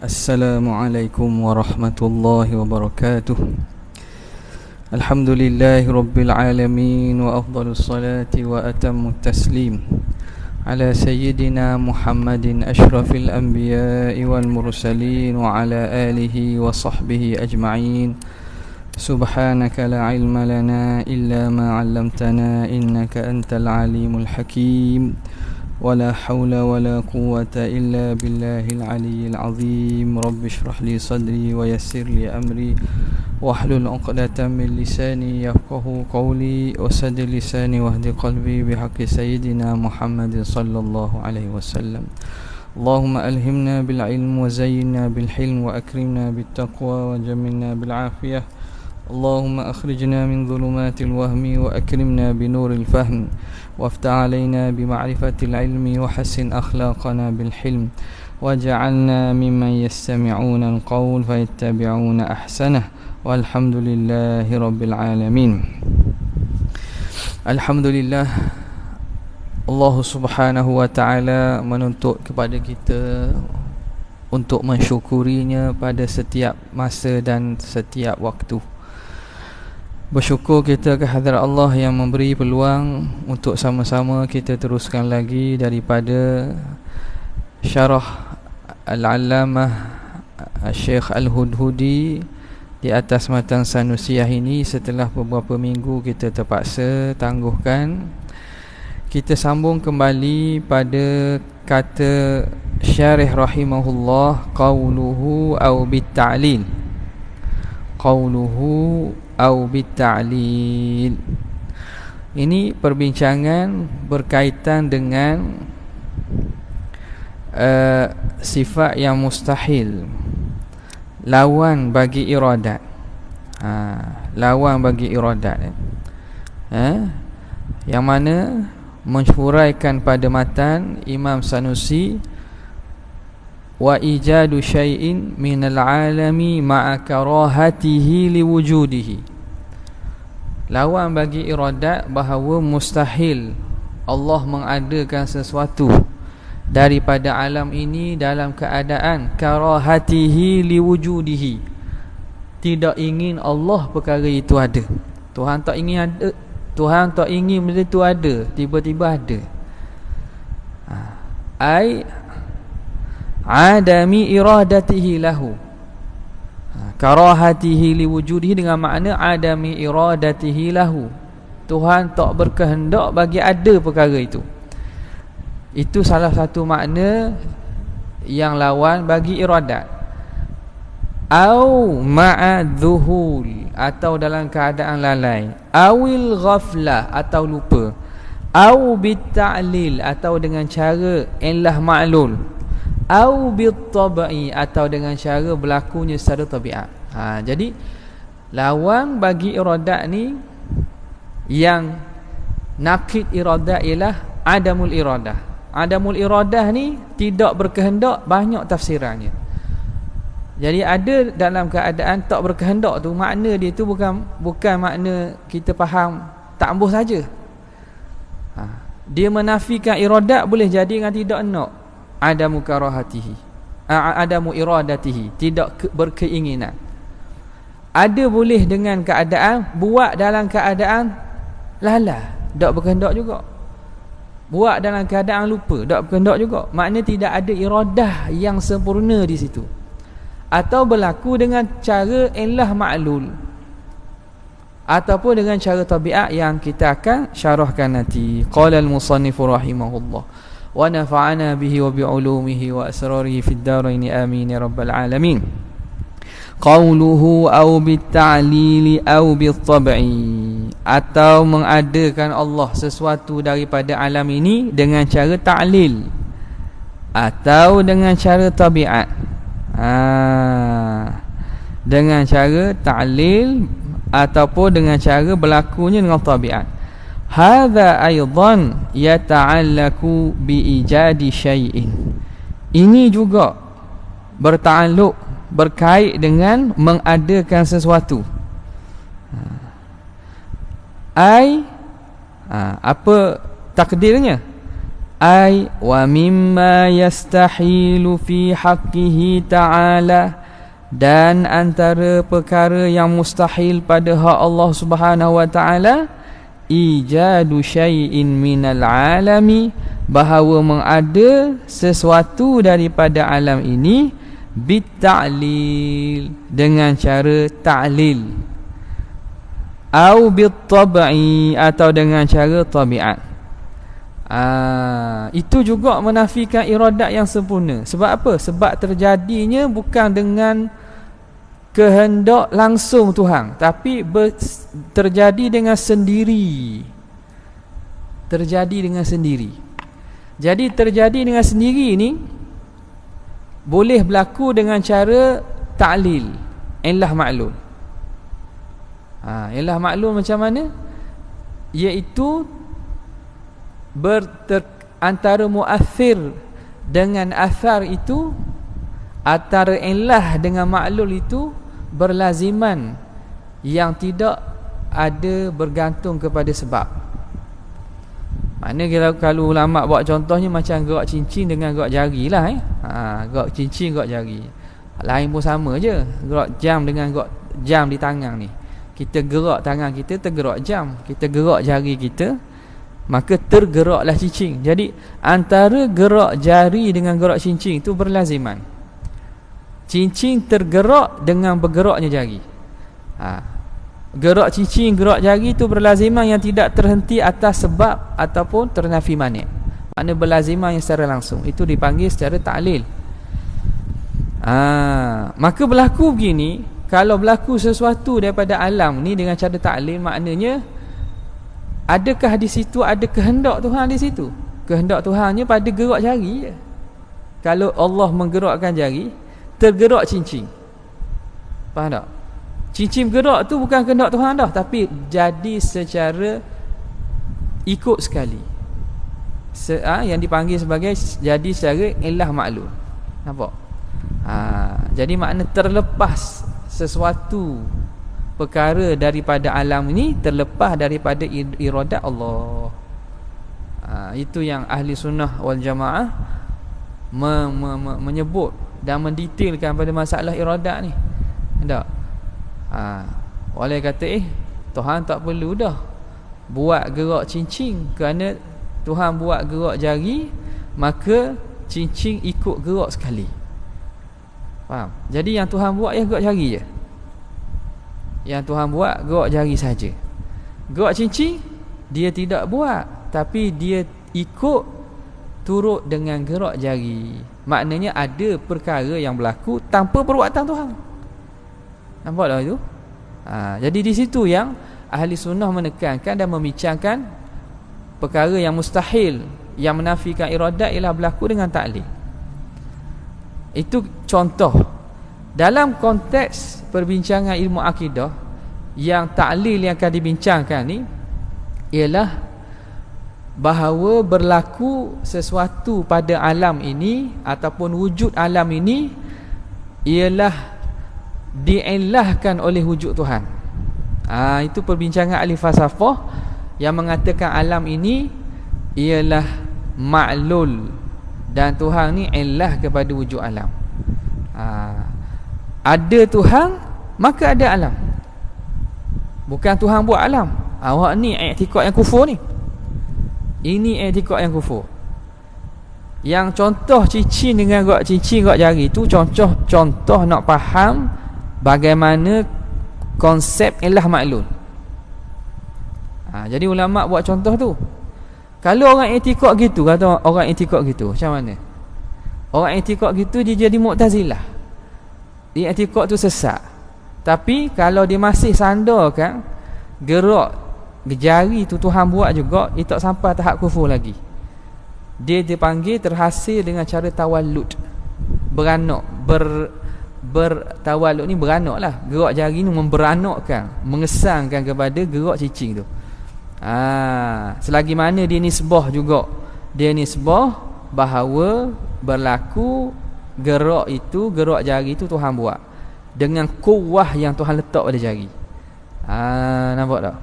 Assalamualaikum warahmatullahi wabarakatuh. Alhamdulillahi rabbil alamin wa afdalus salati wa atammut taslim ala sayyidina Muhammadin asyrafil anbiya'i wal mursalin wa ala alihi wa sahbihi ajma'in. Subhanaka la ilma lana illa ma 'allamtana innaka antal alimul hakim. ولا حول ولا قوة إلا بالله العلي العظيم. رب اشرح لي صدري ويسر لي أمري واحلل عقدة من لساني يفقه قولي وسدد لساني واهد قلبي بحق سيدنا محمد صلى الله عليه وسلم. اللهم ألهمنا بالعلم وزينا بالحلم وأكرمنا بالتقوى وجملنا بالعافية. اللهم أخرجنا من ظلمات الوهم وأكرمنا بنور الفهم وافتح علينا بمعرفة العلم وحسن أخلاقنا بالحلم واجعلنا ممن يستمعون القول فيتبعون أحسنه والحمد لله رب العالمين. Alhamdulillah, Allah subhanahu wa ta'ala menuntut kepada kita untuk mensyukurinya pada setiap masa dan setiap waktu. Bersyukur kita ke hadirat Allah yang memberi peluang untuk sama-sama kita teruskan lagi daripada syarah Al-Allamah Syekh Al-Hudhudi di atas matan Sanusiyah ini. Setelah beberapa minggu kita terpaksa tangguhkan, kita sambung kembali pada kata syarih rahimahullah, qauluhu au bitta'lil, qauluhu au bitta'lil. Ini perbincangan berkaitan dengan sifat yang mustahil, lawan bagi iradat. Lawan bagi iradat, yang mana mensyuraikan pada matan Imam Sanusi, wa ijadu syai'in minal alami ma'a karahatihi liwujudihi. Lawan bagi iradat bahawa mustahil Allah mengadakan sesuatu daripada alam ini dalam keadaan karahatihi liwujudihi, tidak ingin Allah perkara itu ada. Tuhan tak ingin ada, Tuhan tak ingin benda itu ada, tiba-tiba ada. Ai adami iradatihi lahu, karahatihi liwujudihi dengan makna adami iradatihi lahu, Tuhan tak berkehendak bagi ada perkara itu. Itu salah satu makna yang lawan bagi iradat. Au ma'adzuhul, atau dalam keadaan lalai, awil ghaflah, atau lupa, au bitta'lil, atau dengan cara illah ma'lul, au bittabai, atau dengan cara berlakunya secara tabiat. Jadi lawan bagi iradat ni, yang nakid iradat ialah adamul iradah. Adamul iradah ni tidak berkehendak, banyak tafsirannya. Jadi ada dalam keadaan tak berkehendak tu, makna dia tu bukan makna kita faham tak ambuh saja. Dia menafikan iradat, boleh jadi dengan tidak nak. Adamu karahatihi, adamu iradatihi, tidak berkeinginan. Ada boleh dengan keadaan buat dalam keadaan lalai, tak berkehendak juga. Buat dalam keadaan lupa, tak berkehendak juga. Maknanya tidak ada iradah yang sempurna di situ. Atau berlaku dengan cara illah ma'lul, ataupun dengan cara tabiat yang kita akan syarahkan nanti. Qala al-musannifu rahimahullah, wa nafa'ana bihi wa bi'ulumihi wa asrarihi fid daraini amin ya rabbal alamin. Qauluhu au bitta'lili au bittab'i, atau mengadakan Allah sesuatu daripada alam ini dengan cara ta'lil atau dengan cara tabiat. Dengan cara ta'lil ataupun dengan cara berlakunya dengan tabiat. Hadza aidan yata'allaku biijadi syai'in. Ini juga bertakluk, berkait dengan mengadakan sesuatu. Apa takdirnya? Ai wa mimma yastahilu fi haqqihi ta'ala, dan antara perkara yang mustahil pada hak Allah Subhanahu wa taala, ijadu syai'in minal alami, bahawa mengada sesuatu daripada alam ini, bitta'lil, dengan cara ta'lil, au bittab'i, atau dengan cara tabiat. Itu juga menafikan iradat yang sempurna. Sebab apa? Sebab terjadinya bukan dengan kehendak langsung Tuhan, tapi terjadi dengan sendiri. Terjadi dengan sendiri. Jadi terjadi dengan sendiri ini boleh berlaku dengan cara ta'lil, illah ma'lul. Illah ma'lul macam mana? Iaitu antara muathir dengan athar itu, antara illah dengan ma'lul itu berlaziman, yang tidak ada bergantung kepada sebab. Mana kalau ulama buat contohnya macam gerak cincin dengan gerak jari lah. Gerak cincin, gerak jari lain pun sama je. Gerak jam dengan gerak jam di tangan ni, kita gerak tangan kita, tergerak jam. Kita gerak jari kita, maka tergeraklah cincin. Jadi antara gerak jari dengan gerak cincin itu berlaziman. Cincin tergerak dengan bergeraknya jari. Gerak cincin, gerak jari itu berlaziman yang tidak terhenti atas sebab ataupun ternafi mani'. Makna berlaziman yang secara langsung. Itu dipanggil secara ta'lil. Maka berlaku begini, kalau berlaku sesuatu daripada alam ni dengan cara ta'lil, maknanya adakah di situ ada kehendak Tuhan di situ? Kehendak Tuhannya pada gerak jari je. Kalau Allah menggerakkan jari, tergerak cincin. Faham tak? Cincin gerak tu bukan kehendak Tuhan dah, tapi jadi secara ikut sekali. Yang dipanggil sebagai jadi secara illah ma'lul. Nampak? Jadi makna terlepas sesuatu perkara daripada alam ini, terlepas daripada iradat Allah. Itu yang ahli sunnah wal jamaah menyebut dan mendetailkan pada masalah iradat ni. Tak? Oleh kata Tuhan tak perlu dah buat gerak cincin, kerana Tuhan buat gerak jari, maka cincin ikut gerak sekali. Faham? Jadi yang Tuhan buat gerak jari je. Yang Tuhan buat gerak jari saja. Gerak cincin dia tidak buat, tapi dia ikut turut dengan gerak jari. Maknanya ada perkara yang berlaku tanpa perbuatan Tuhan. Nampak tak itu? Jadi di situ yang ahli sunnah menekankan dan membincangkan perkara yang mustahil, yang menafikan iradat, ialah berlaku dengan ta'lil. Itu contoh. Dalam konteks perbincangan ilmu akidah, yang ta'lil yang akan dibincangkan ni ialah bahawa berlaku sesuatu pada alam ini ataupun wujud alam ini ialah diilahkan oleh wujud Tuhan. Itu perbincangan ahli falsafah yang mengatakan alam ini ialah ma'lul dan Tuhan ni ilah kepada wujud alam. Ada Tuhan, maka ada alam. Bukan Tuhan buat alam. Awak ni i'tikad yang kufur ni. Ini i'tikad yang kufur. Yang contoh cincin dengan gerak cincin, gerak jari tu contoh nak faham bagaimana konsep ilah maklul. Jadi ulama buat contoh tu. Kalau orang i'tikad gitu, kata orang i'tikad gitu, macam mana? Orang i'tikad gitu dia jadi Mu'tazilah. Dia i'tikad tu sesat. Tapi kalau dia masih sandarkan gerak jari tu Tuhan buat juga, itu tak sampai tahap kufur lagi. Dia dipanggil terhasil dengan cara tawallud. Beranak, bertawallud ni beranak lah. Gerak jari ni memberanakkan, mengesangkan kepada gerak cicing tu. Selagi mana dia nisbah juga, dia nisbah bahawa berlaku gerak itu, gerak jari itu Tuhan buat dengan kuwah yang Tuhan letak pada jari. Nampak tak?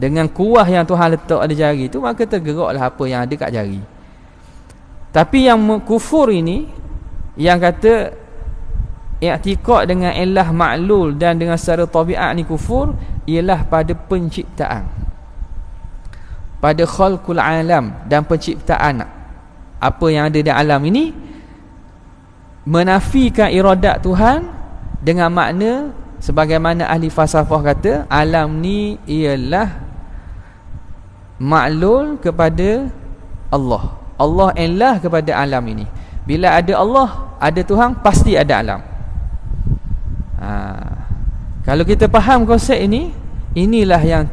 Dengan kuwah yang Tuhan letak pada jari itu, maka tergeraklah apa yang ada kat jari. Tapi yang kufur ini, yang kata i'tiqad dengan ilah ma'lul dan dengan secara tabiat ni kufur, ialah pada penciptaan, pada khalqul alam dan penciptaan apa yang ada di alam ini, menafikan iradat Tuhan dengan makna sebagaimana ahli falsafah kata, alam ni ialah ma'lul kepada Allah. Allah ilah kepada alam ini. Bila ada Allah, ada Tuhan, pasti ada alam. Kalau kita faham konsep ini, inilah yang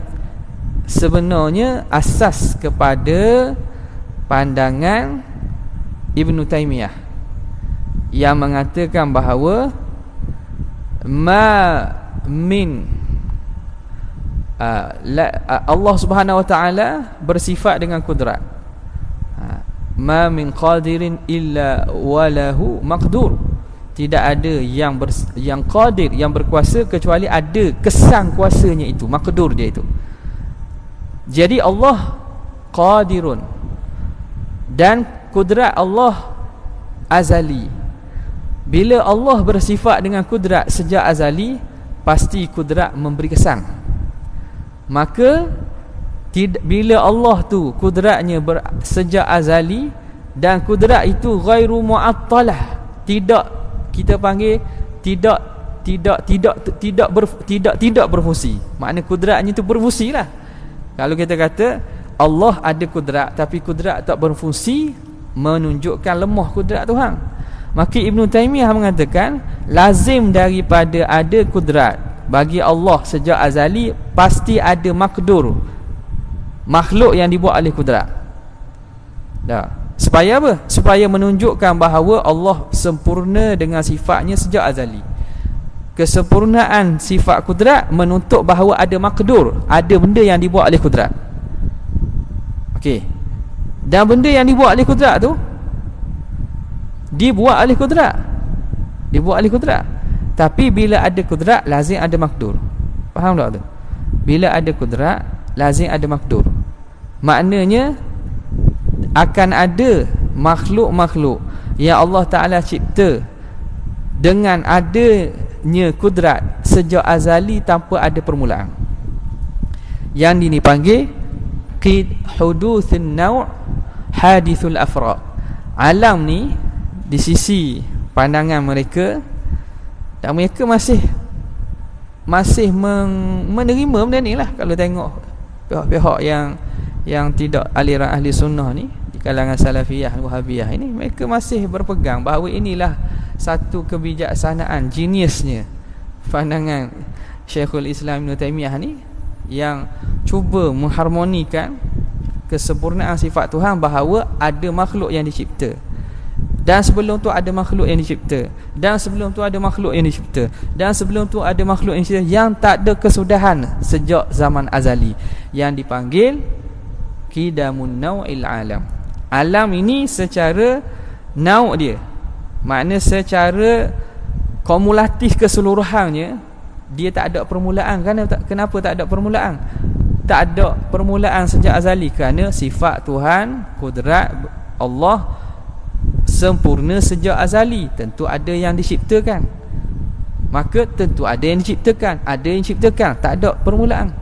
sebenarnya asas kepada pandangan Ibn Taymiyah yang mengatakan bahawa Allah Subhanahu Wa Taala bersifat dengan kudrat. Ma min qadirin illa walahu maqdur. Tidak ada yang qadir, yang berkuasa, kecuali ada kesan kuasanya itu, maqdur dia itu. Jadi Allah qadirun, dan kudrat Allah azali. Bila Allah bersifat dengan kudrat sejak azali, pasti kudrat memberi kesan. Maka bila Allah tu kudratnya sejak azali, dan kudrat itu ghairu mu'attalah, tidak kita panggil tidak berfungsi. Makna kudratnya itu berfungsi lah. Kalau kita kata Allah ada kudrat tapi kudrat tak berfungsi, menunjukkan lemah kudrat Tuhan. Maka Ibn Taymiyah mengatakan lazim daripada ada kudrat bagi Allah sejak azali, pasti ada makdur, makhluk yang dibuat oleh kudrat. Dah. Supaya apa? Supaya menunjukkan bahawa Allah sempurna dengan sifatnya sejak azali. Kesempurnaan sifat kudrat menuntut bahawa ada makdur, ada benda yang dibuat oleh kudrat. Okey. Dan benda yang dibuat oleh kudrat tu dibuat oleh kudrat. Tapi bila ada kudrat, lazim ada makdur. Faham tak tu? Bila ada kudrat, lazim ada makdur. Maknanya akan ada makhluk-makhluk yang Allah Ta'ala cipta dengan adanya kudrat sejak azali tanpa ada permulaan. Yang ini panggil hudutsun naw' hadithul afrad. Alam ni di sisi pandangan mereka, dan mereka masih menerima benda ni lah. Kalau tengok pihak-pihak yang tidak aliran ahli sunnah ni, di kalangan salafiyah, wahabiyah ini, mereka masih berpegang bahawa inilah satu kebijaksanaan, geniusnya pandangan Syekhul Islam Ibn Taymiyah ni, yang cuba mengharmonikan kesempurnaan sifat Tuhan, bahawa ada makhluk yang dicipta, dan sebelum tu ada makhluk yang dicipta, dan sebelum tu ada makhluk yang dicipta, dan sebelum tu ada makhluk yang dicipta, yang tak ada kesudahan sejak zaman azali, yang dipanggil qidamun naw'il alam. Alam ini secara naw' dia, makna secara kumulatif keseluruhannya, dia tak ada permulaan. Kenapa tak ada permulaan? Tak ada permulaan sejak azali kerana sifat Tuhan, kudrat Allah sempurna sejak azali. Tentu ada yang diciptakan, maka tentu ada yang diciptakan, ada yang diciptakan, tak ada permulaan.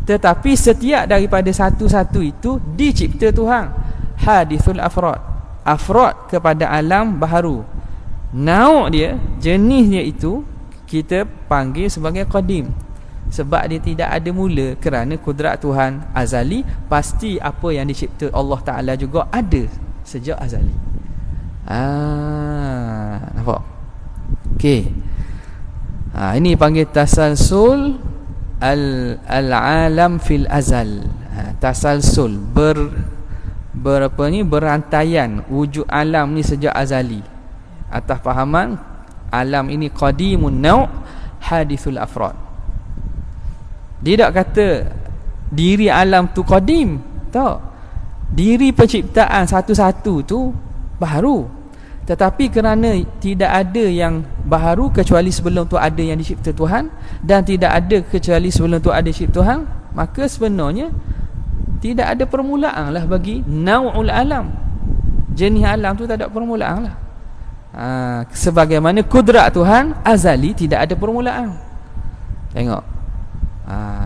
Tetapi setiap daripada satu-satu itu dicipta Tuhan. Hadithul afrad, afrad kepada alam baharu. Nauk dia, jenisnya itu kita panggil sebagai qadim, sebab dia tidak ada mula, kerana kudrat Tuhan azali, pasti apa yang dicipta Allah Ta'ala juga ada sejak azali. Nampak? Okey. Ini panggil tasalsul al-alam fil azal. Tasalsul berantaian wujud alam ni sejak azali, atas fahaman alam ini qadimun naw' hadithul afrad. Dia tak kata diri alam tu qadim, tak. Diri penciptaan satu-satu tu baharu, tetapi kerana tidak ada yang baharu kecuali sebelum tu ada yang dicipta Tuhan, dan tidak ada kecuali sebelum tu ada dicipta Tuhan, maka sebenarnya tidak ada permulaan lah bagi nau'ul alam. Jenis alam tu tak ada permulaan lah. Sebagaimana kudrat Tuhan azali, tidak ada permulaan. Tengok.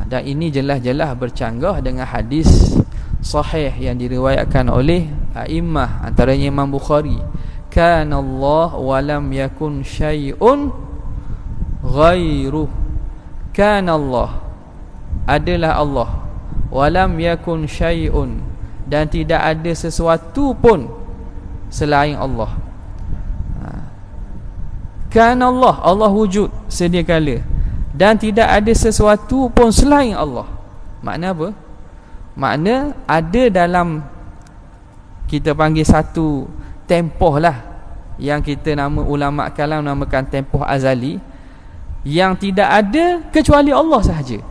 Dan ini jelas-jelas bercanggah dengan hadis sahih yang diriwayatkan oleh a'immah, antaranya Imam Bukhari. Kana Allah wa lam yakun syai'un ghairuh. Kana Allah, adalah Allah, wa lam yakun syai'un, dan tidak ada sesuatu pun selain Allah. Kana Allah, Allah wujud sedia kala, dan tidak ada sesuatu pun selain Allah. Makna apa? Makna ada dalam, kita panggil satu tempoh lah, yang kita nama ulama kalam namakan tempoh azali, yang tidak ada kecuali Allah sahaja.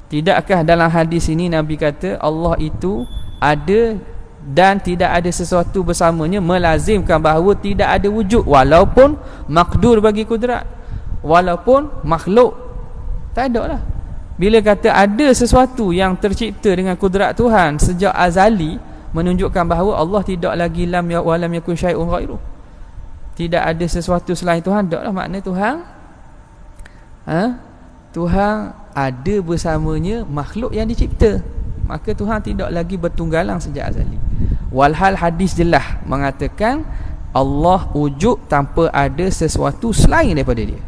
Tidakkah dalam hadis ini Nabi kata Allah itu ada dan tidak ada sesuatu bersamanya, melazimkan bahawa tidak ada wujud, walaupun makdur bagi kudrat, walaupun makhluk. Tak ada lah. Bila kata ada sesuatu yang tercipta dengan kudrat Tuhan sejak azali, menunjukkan bahawa Allah tidak lagi lam yakun syai'un ghairuh. Tidak ada sesuatu selain Tuhan. Tak lah makna Tuhan Tuhan ada bersamanya makhluk yang dicipta. Maka Tuhan tidak lagi bertunggalang sejak azali. Walhal hadis jelas mengatakan Allah wujud tanpa ada sesuatu selain daripada dia.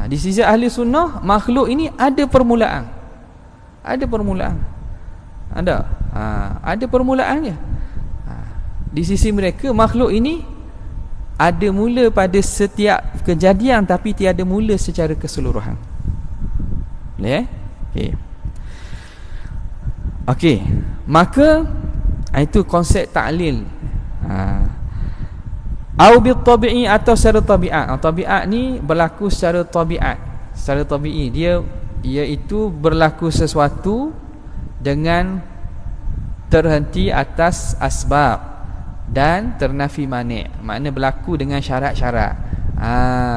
Di sisi ahli sunnah, makhluk ini ada permulaan. Ada permulaan. Ada permulaannya. Di sisi mereka, makhluk ini ada mula pada setiap kejadian, tapi tiada mula secara keseluruhan. Boleh? Okey. Maka itu konsep ta'lil. Au bil tabi'i, atau secara tabiat. Tabiat ni berlaku secara tabiat, secara tabi'i. Dia iaitu berlaku sesuatu dengan terhenti atas asbab dan ternafi mani'. Makna berlaku dengan syarat-syarat.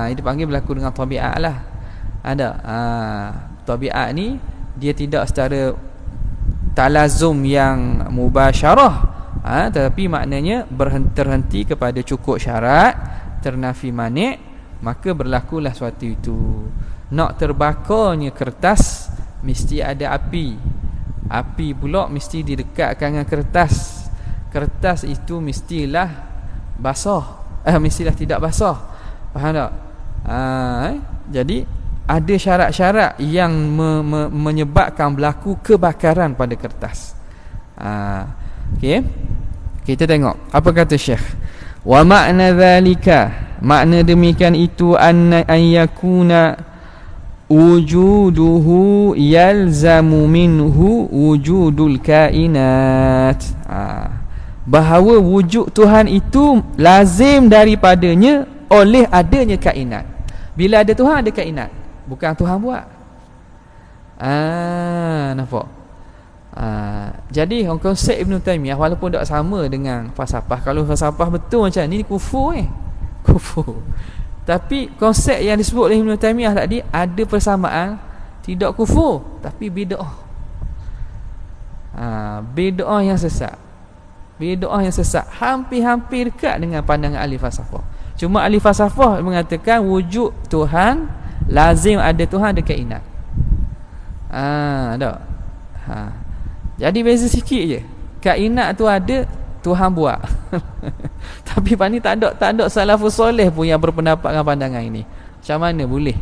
Itu panggil berlaku dengan tabiat lah. Ada tabiat ni dia tidak secara talazum yang mubasyarah, tetapi maknanya terhenti kepada cukup syarat, ternafi mani', maka berlakulah suatu itu. Nak terbakarnya kertas, mesti ada api. Api pula mesti didekatkan dengan kertas. Kertas itu mestilah basah, mestilah tidak basah. Faham tak? Jadi ada syarat-syarat yang menyebabkan berlaku kebakaran pada kertas. Okey, kita tengok apa kata Syekh. Wa makna zalika, makna demikian itu an yakuna wujuduhu yalzamu minhu wujudul kainat. Bahawa wujud Tuhan itu lazim daripadanya oleh adanya kainat. Bila ada Tuhan, ada kainat. Bukan Tuhan buat. Nampak? Jadi konsep Ibn Taymiyah walaupun tak sama dengan falsafah. Kalau falsafah betul macam ni, kufur kufur. Tapi konsep yang disebut oleh Ibn Taymiyah tadi ada persamaan, tidak kufur, tapi bid'ah. Bid'ah yang sesat. Bid'ah yang sesat hampir-hampir dekat dengan pandangan ahli falsafah. Cuma ahli falsafah mengatakan wujud Tuhan lazim ada Tuhan, ada kainat. Tak? Jadi beza sikit je. Kainat tu ada, Tuhan buat. Tapi pani tak ada salafus soleh pun yang berpendapat dengan pandangan ini. Macam mana boleh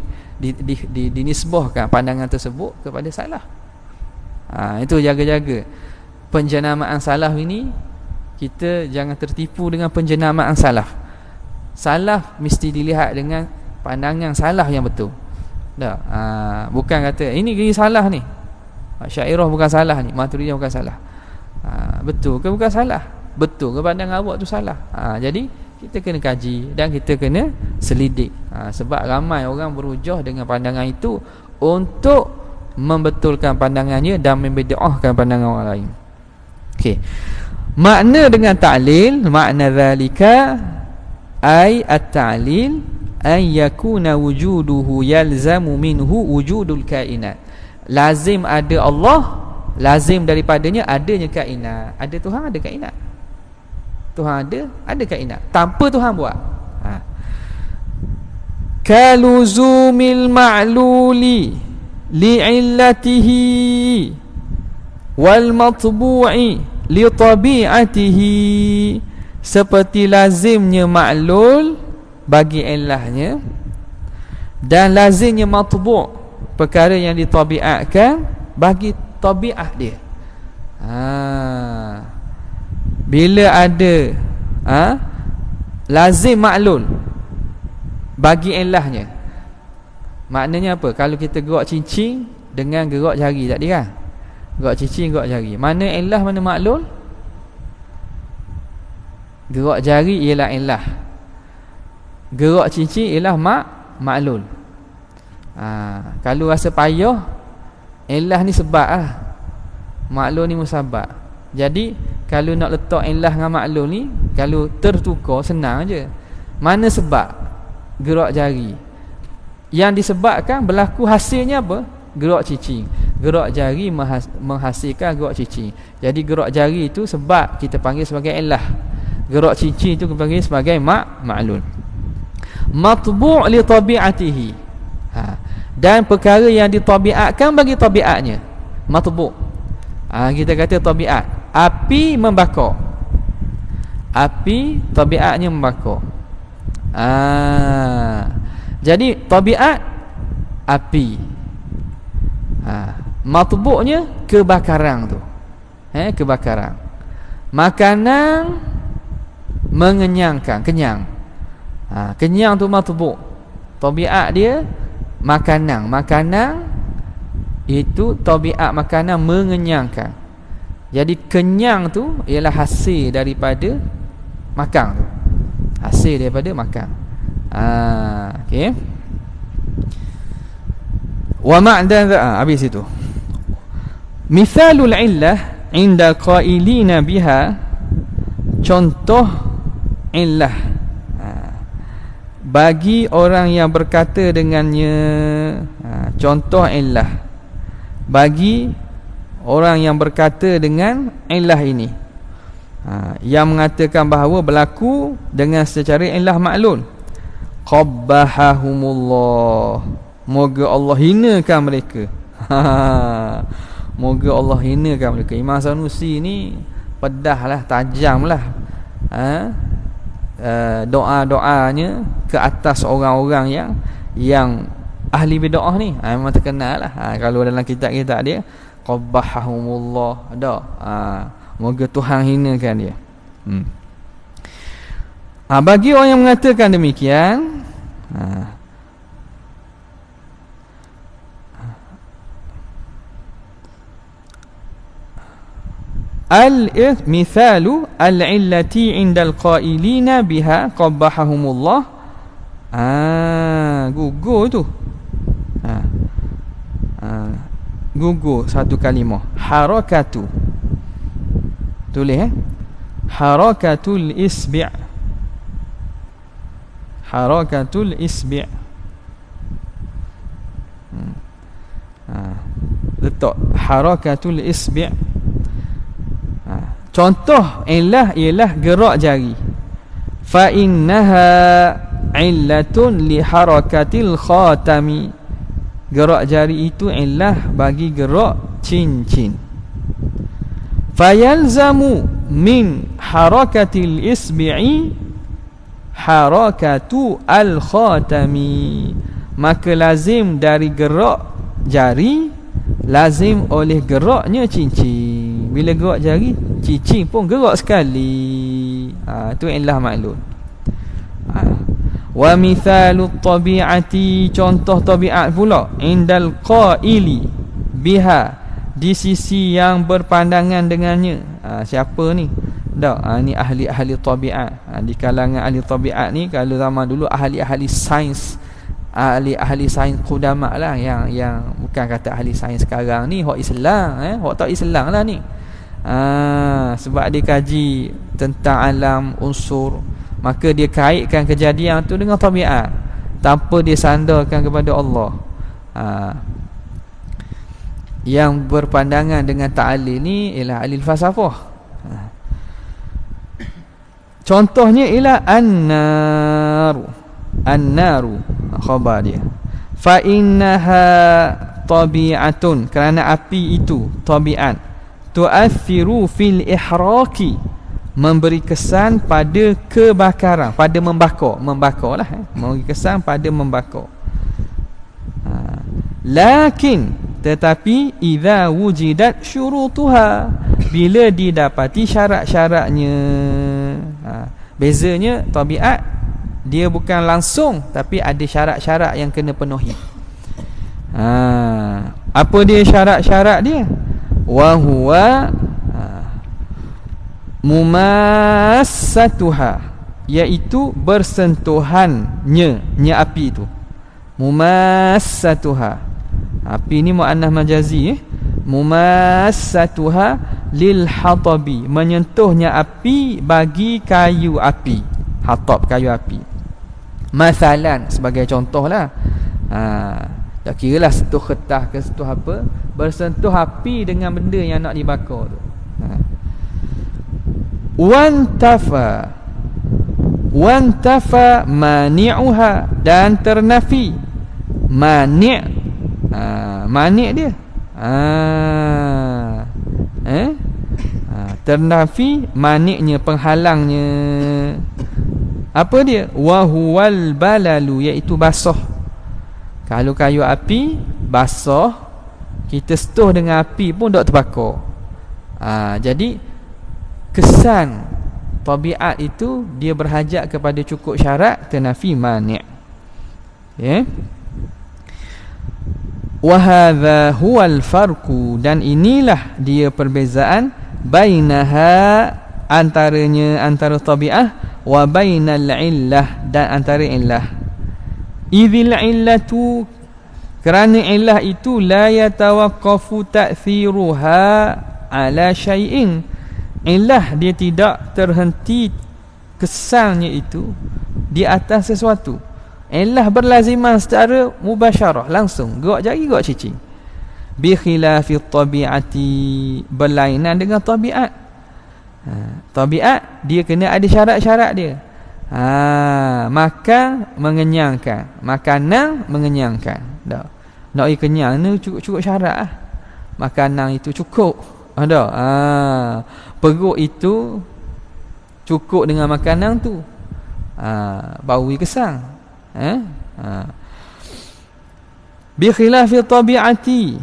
dinisbahkan pandangan tersebut kepada salaf? Itu jaga-jaga. Penjenamaan salaf ini, kita jangan tertipu dengan penjenamaan salaf. Salaf mesti dilihat dengan pandangan salaf yang betul. Tak? Bukan kata ini gini salah ni, Syairah bukan salah ni, Maturidiyah bukan salah. Betul ke bukan salah? Betul ke pandangan awak tu salah? Jadi kita kena kaji dan kita kena selidik. Sebab ramai orang berhujah dengan pandangan itu untuk membetulkan pandangannya dan membid'ahkan pandangan orang lain. Okey. Makna dengan ta'lil, makna zalika ay at-ta'lil an yakuna wujuduhu yalzamu minhu wujudul kainat. Lazim ada Allah lazim daripadanya adanya kainat. Ada Tuhan, ada kainat. Tuhan ada kainat. Tanpa Tuhan buat. Kaluzumil ma'luli li'illatihi wal matbu'i li tabi'atihi, seperti lazimnya maklul bagi ilahnya dan lazimnya matbu', perkara yang ditabiatkan bagi tabiat dia. Bila ada lazim maklul bagi ilahnya, maknanya apa? Kalau kita gerak cincin dengan gerak jari tadi kan, gerak cincin, gerak jari, mana ilah, mana maklul? Gerak jari ialah ilah, gerak cincin ialah maklul. Kalau rasa payah, ilah ni sebab lah, maklul ni musabab. Jadi kalau nak letak ilah dengan maklul ni, kalau tertukar senang je. Mana sebab? Gerak jari. Yang disebabkan berlaku hasilnya apa? Gerak cincin. Gerak jari menghasilkan gerak cincin. Jadi gerak jari itu sebab kita panggil sebagai ilah. Gerak cincin itu kita panggil sebagai maklul. Matbu' li tabi'atihi. Dan perkara yang ditabiatkan bagi tabiatnya. Matbu'. Kita kata tabiat. Api membakar. Api tabiatnya membakar. Jadi tabiat api. Matbu'nya kebakaran tu. Kebakaran. Makanan mengenyangkan, kenyang. Kenyang tu matbu'. Tabiat dia makanan. Makanan itu tabiat makanan mengenyangkan. Jadi kenyang tu ialah hasil daripada makan tu. Hasil daripada makan. Okey. Wa ma'dan habis itu. Mithalul illah 'inda qailina biha, contoh illah bagi orang yang berkata dengannya. Contoh illah bagi orang yang berkata dengan illah ini, yang mengatakan bahawa berlaku dengan secara illah maklul. Qabbahahumullah, moga Allah hinakan mereka. Moga Allah hinakan mereka. Imam Sanusi ni pedahlah, tajamlah doa-doanya ke atas orang-orang yang ahli bid'ah ni. Memang terkenal lah. Kalau dalam kitab-kitab dia, qabbahahumullah, ada. Moga Tuhan hinakan dia. Bagi orang yang mengatakan demikian, al-mithalu al-illati 'inda al-qailina biha qabbahahumullah. Gugur tu. Gugur satu kalimah. Harakatu. Tulis harakatul isbi'. Harakatul isbi'. Letak harakatul isbi'. Contoh illah ialah gerak jari. Fa innaha illatun li harakatil khatami. Gerak jari itu illah bagi gerak cincin. Fayalzamu min harakatil isbi'i harakatu al-khatami. Maka lazim dari gerak jari, lazim oleh geraknya cincin. Bila gerak jari, cincin pun gerak sekali. Itu illah maklul. Wa mithalu tabi'ati, contoh tabiat pula, indal qaili biha, di sisi yang berpandangan dengannya. Siapa ni? Ni ahli-ahli tabiat. Di kalangan ahli tabiat ni, kalau zaman dulu ahli-ahli sains, ahli-ahli sains qudama lah, yang bukan kata ahli sains sekarang ni, hak Islam, hak tak Islam lah ni. Sebab dia kaji tentang alam unsur, maka dia kaitkan kejadian tu dengan tabiat tanpa dia sandarkan kepada Allah. yang berpandangan dengan ta'lil ni ialah ahli falsafah. Contohnya ialah an-naru khabar dia. Fa innaha tabi'atun, kerana api itu tabiat, tu'athiru fil ihraqi, memberi kesan pada kebakaran, pada membakarlah memberi kesan pada membakar. Lakin, tetapi idza wujidat syurutuha, bila didapati syarat-syaratnya. Bezanya tabiat dia bukan langsung, tapi ada syarat-syarat yang kena penuhi. Apa dia syarat-syarat dia? Wa huwa mumassatuha, iaitu bersentuhannya api itu. Mumassatuha, api ni muannah majazi. Mumassatuha lil hatabi, menyentuhnya api bagi kayu api. Hatab, kayu api. Masalan, sebagai contohlah, tak kira lah sentuh kertas ke sentuh apa, bersentuh api dengan benda yang nak dibakar tu. Wantafa mani'uha, dan ternafi mani'. Mani' dia ternafi mani'nya, penghalangnya. Apa dia? Wahuwal balalu, iaitu basah. Kalau kayu api basah, kita sentuh dengan api pun tak terbakar. Jadi kesan tabiat itu dia berhajat kepada cukup syarat ternafi mani'. Wa hadza huwal farqu, dan inilah dia perbezaan bainaha, antara tabiat, wa bainal illah, dan antara illah. Idzil illatu, kerana illah itu la yatawaqqafu ta'thiruha ala syai'in, illah dia tidak terhenti kesannya itu di atas sesuatu. Illah berlaziman secara mubasyarah, langsung gerak jari gerak cicing. Bi khilafi tabi'ati, berlainan dengan tabiat. Tabiat dia kena ada syarat-syarat dia. Makan mengenyangkan, makanan mengenyangkan. Dah. Nak kenyang ni cukup syarat makanan itu cukup. Perut itu cukup dengan makanan tu. Baru kesang. Bi khilafi tabi'ati,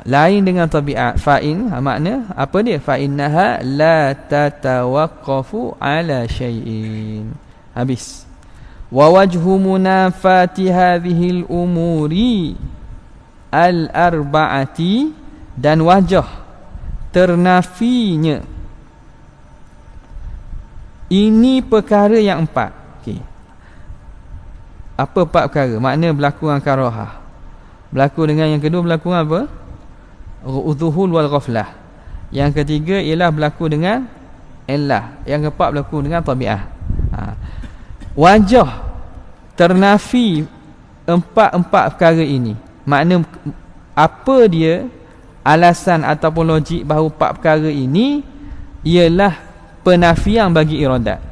lain dengan tabiat. Fa'in, makna apa dia? Fa innaha la tatawaqqafu ala syai'in. Habis. Wa wajhu munafati hadhihi al-umuri al-arba'ati, dan wajah ternafinya ini perkara yang empat. Okey. Apa empat perkara? Makna berlaku dengan karahah. Berlaku dengan yang kedua, berlaku dengan apa? Udhuhul wal ghaflah. Yang ketiga ialah berlaku dengan illah. Yang keempat berlaku dengan tabi'ah. Wajah ternafi empat perkara ini. Makna apa dia alasan ataupun logik bahawa empat perkara ini ialah penafian bagi iradat.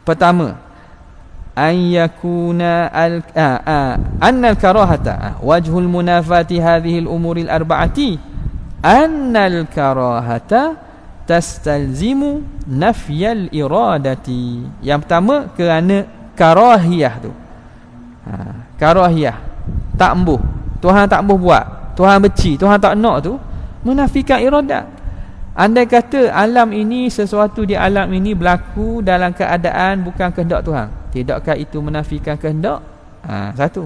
Pertama, an yakuna annal karahata, wajhul munafati hadhihi al-umuri al-arba'ati, annal karahata tastalzimu nafyal iradati. Yang pertama, kerana karahiyah tu, karahiyah tak embuh, Tuhan tak embuh buat, Tuhan benci, Tuhan tak nak tu, menafikan iradat. Andai kata alam ini, sesuatu di alam ini berlaku dalam keadaan bukan kehendak Tuhan, tidakkah itu menafikan kehendak? Satu.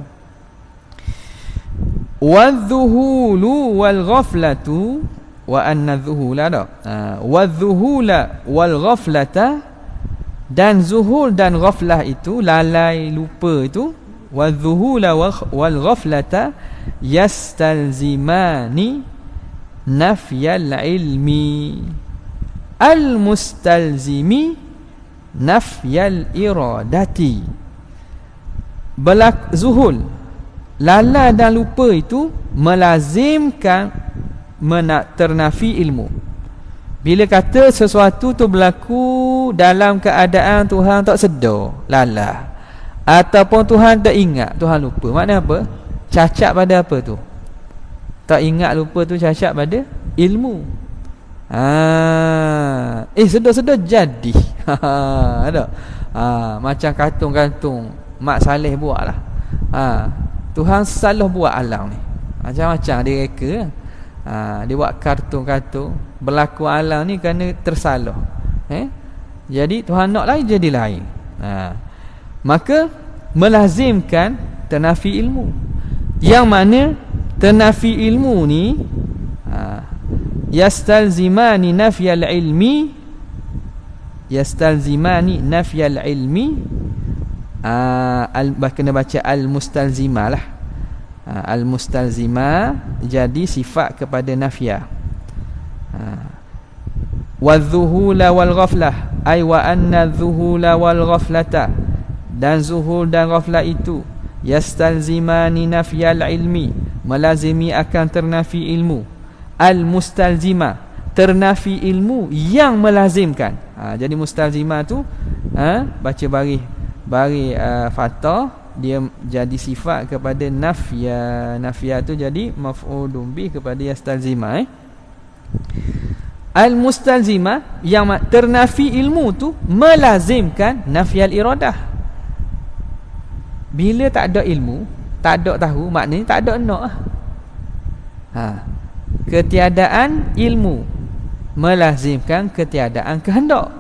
Wadzuhulu wal ghaflatu, wa anna dhuhula wadzuhula wal ghaflata, dan zuhul dan ghaflah itu, lalai lupa itu, wadzuhula wal ghaflata yastalzimani nafyal ilmi al-mustalzimi nafyal iradati. Zuhul lalai dan lupa itu melazimkan ternafi ilmu. Bila kata sesuatu tu berlaku dalam keadaan Tuhan tak sedar, lalai, ataupun Tuhan tak ingat, Tuhan lupa, makna apa? Cacat pada apa tu? Tak ingat, lupa tu cacat pada ilmu. Sedar-sedar jadi. Ada. Macam kantung-kantung Mak Saleh buat lah. Tuhan salah buat alam ni. Macam-macam dia reka. Dia buat kartun-kartun berlaku alam ni kerana tersalah. Jadi Tuhan nak lain jadi lain. Maka melazimkan ternafi ilmu. Yang mana ternafi ilmu ni yastalzimani nafyal ilmi, yastalzimani nafyal ilmi, kena baca al-mustalzimah lah. Al-mustalzimah jadi sifat kepada nafiyah. Wadzuhula wal ghaflah, ay wa anna dzuhula wal ghaflata, dan zuhul dan ghaflah itu yastalzimani nafyal ilmi, melazimi akan ternafi ilmu. Al-mustalzimah, ternafi ilmu yang melazimkan. Jadi mustalzimah tu baca baris fatah, dia jadi sifat kepada nafya. Nafya tu jadi maf'ulun bih kepada yastalzimah. Al-mustalzimah yang ternafi ilmu tu melazimkan nafyal iradah. Bila tak ada ilmu, tak ada tahu, maknanya tak ada nak. Ketiadaan ilmu melazimkan ketiadaan kehendak.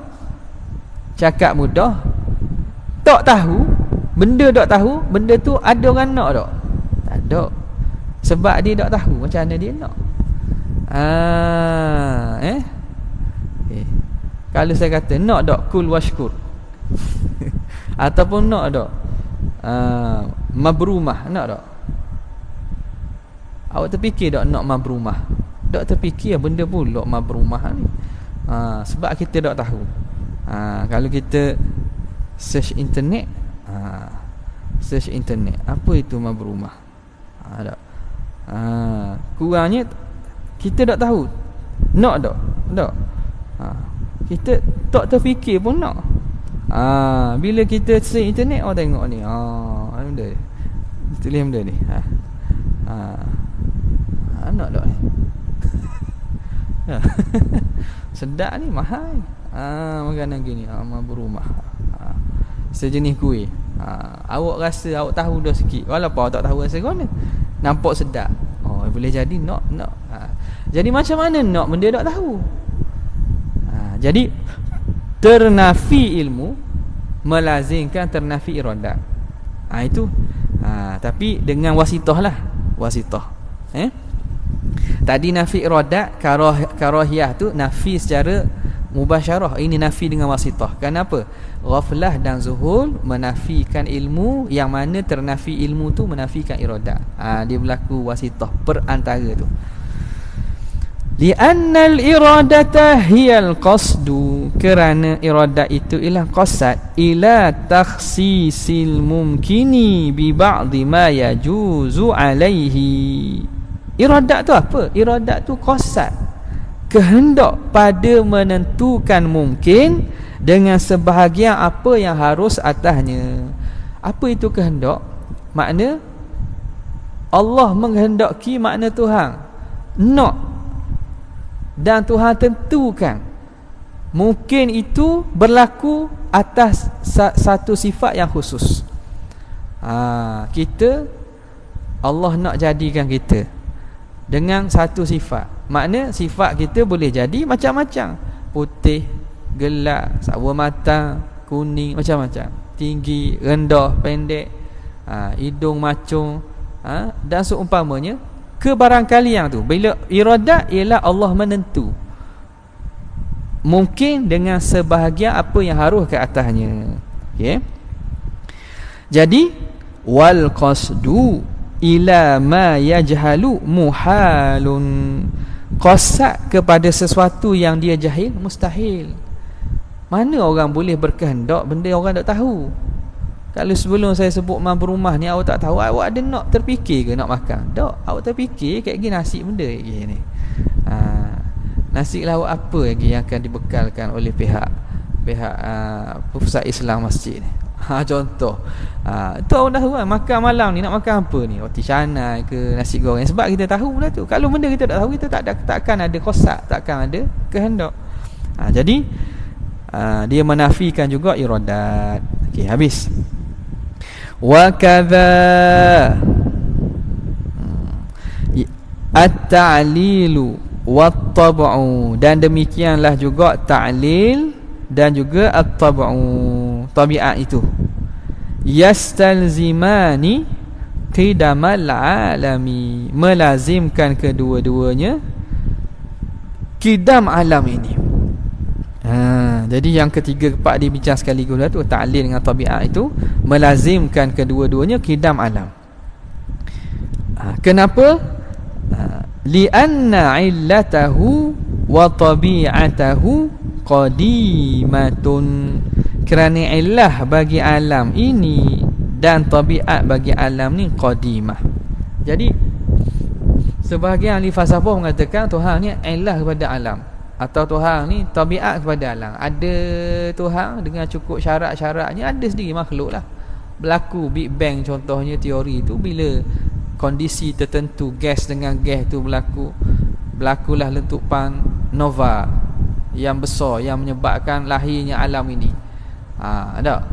Cakap mudah, tak tahu, benda tak tahu, benda tu ada orang nak tak? Tak ada. Sebab dia tak tahu macam mana dia nak. Kalau saya kata nak tak kul washkur ataupun nak tak mabrumah, nak tak? Awak terfikir tak nak mabrumah? Tak terfikir benda pula mabrumah ni. Sebab kita tak tahu. Kalau kita search internet, search internet, apa itu mabrumah? Tak. Kurangnya kita tak tahu. Nak tak? Tak. Kita tak terfikir pun nak. Bila kita search internet, orang tengok ni. Benda ni. Tulis benda ni. Nak tak ni? Sedap ni, mahal. Makanan gini, mabrumah. Sejenis kuih. Awak rasa awak tahu dah sikit, walaupun awak tak tahu rasa mana. Nampak sedap. Boleh jadi nak. Jadi macam mana nak benda tak tahu? Jadi ternafi ilmu melazimkan ternafi iradah. Itu. Tapi dengan wasitah lah. Wasitah. Tadi nafi iradah, karahiyah tu nafi secara mubasyarah. Ini nafi dengan wasitah. Kenapa? Ghaflah dan zuhul menafikan ilmu, yang mana ternafi ilmu tu menafikan iradah. Dia berlaku wasitah perantara tu. Li'annal iradata hiyal qasdu, kerana iradah itu ialah qasad ila takhsisil mumkini bi ba'di ma yajuzu alaihi. Iradat tu apa? Iradat tu qasad, kehendak pada menentukan mungkin dengan sebahagian apa yang harus atasnya. Apa itu kehendak? Makna Allah menghendaki, makna Tuhan nak, dan Tuhan tentukan mungkin itu berlaku atas satu sifat yang khusus. Kita, Allah nak jadikan kita dengan satu sifat. Makna sifat kita boleh jadi macam-macam. Putih, gelap, sawo matang, kuning, macam-macam. Tinggi, rendah, pendek, hidung macung, dan seumpamanya. Kebarangkalian tu, bila iradat ialah Allah menentu mungkin dengan sebahagian apa yang harus ke atasnya. Okay? Jadi wal qasdu ila ma yajhalu muhalun, qasad kepada sesuatu yang dia jahil mustahil. Mana orang boleh berkehendak benda orang tak tahu? Kalau sebelum saya sebut mampu rumah ni awak tak tahu, awak ada nak terfikir ke nak makan? Tak, awak terfikir kayak gini nasi benda kayak ni. Nasi lauk apa lagi yang akan dibekalkan oleh pihak pusat Islam masjid ni? Contoh. Tu awak dah tahu kan, makan malam ni nak makan apa ni? Roti canai ke nasi goreng? Sebab kita tahu pula tu. Kalau benda kita tak tahu, kita takkan ada kosak, takkan ada kehendak. Jadi dia menafikan juga iradat. Okey, habis. Wa kadza at-ta'lilu wat-tab'u, dan demikianlah juga ta'lil dan juga at-tab'u, tabiat itu, yastalzimani qidamal alami, melazimkan kedua-duanya kidam alam ini. Jadi yang ketiga keempat dibincang sekaligus lah tu, ta'lil dengan tabiat itu melazimkan kedua-duanya kidam alam. Kenapa? Lianna illatahu wa tabi'atahu qadimatun, kerana illah bagi alam ini dan tabiat bagi alam ni qadimah. Jadi sebahagian ahli falsafah mengatakan Tuhan ni illah kepada alam, atau Tuhan ni tabiat kepada alam. Ada Tuhan dengan cukup syarat-syaratnya, ada sendiri makhluk lah. Berlaku Big Bang contohnya, teori tu bila kondisi tertentu gas dengan gas tu berlakulah letupan nova yang besar yang menyebabkan lahirnya alam ini. Ada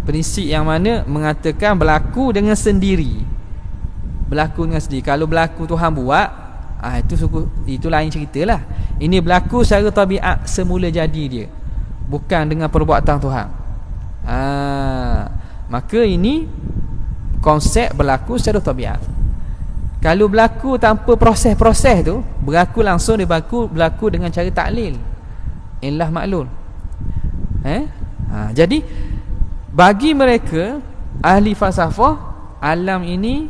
prinsip yang mana mengatakan berlaku dengan sendiri. Kalau berlaku Tuhan buat, itu lain ceritalah. Ini berlaku secara tabiat semula jadi dia, bukan dengan perbuatan Tuhan. Maka ini konsep berlaku secara tabiat. Kalau berlaku tanpa proses-proses tu, berlaku langsung, dia berlaku dengan cara taklil, illah maklul. Jadi bagi mereka ahli falsafah, alam ini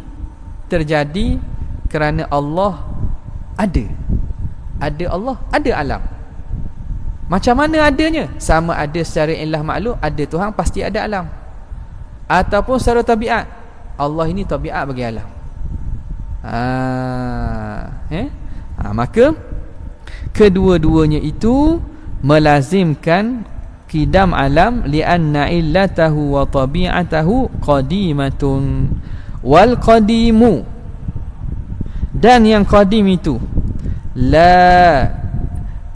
terjadi kerana Allah ada Allah, ada alam. Macam mana adanya? Sama ada secara illah maklul, ada Tuhan, pasti ada alam, ataupun secara tabiat, Allah ini tabiat bagi alam. Maka kedua-duanya itu melazimkan qidam alam, lianna illatahu wa tabi'atahu qadimatun, wal qadimu, dan yang qadim itu la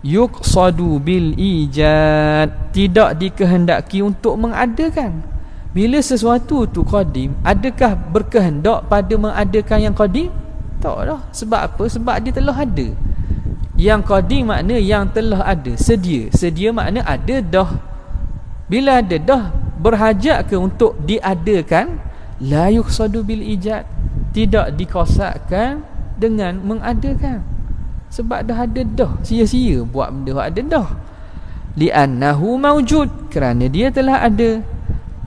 yuqsadu bil ijad, tidak dikehendaki untuk mengadakan. Bila sesuatu tu qadim, adakah berkehendak pada mengadakan yang qadim? Tak dah. Sebab apa? Sebab dia telah ada. Yang qadim makna yang telah ada, sedia. Sedia makna ada dah. Bila ada dah, berhajat ke untuk diadakan? La yuqsadu bil ijad, tidak dikosakkan dengan mengadakan. Sebab dah ada dah, sia-sia buat benda ada dah. Li'annahu mawjud, kerana dia telah ada.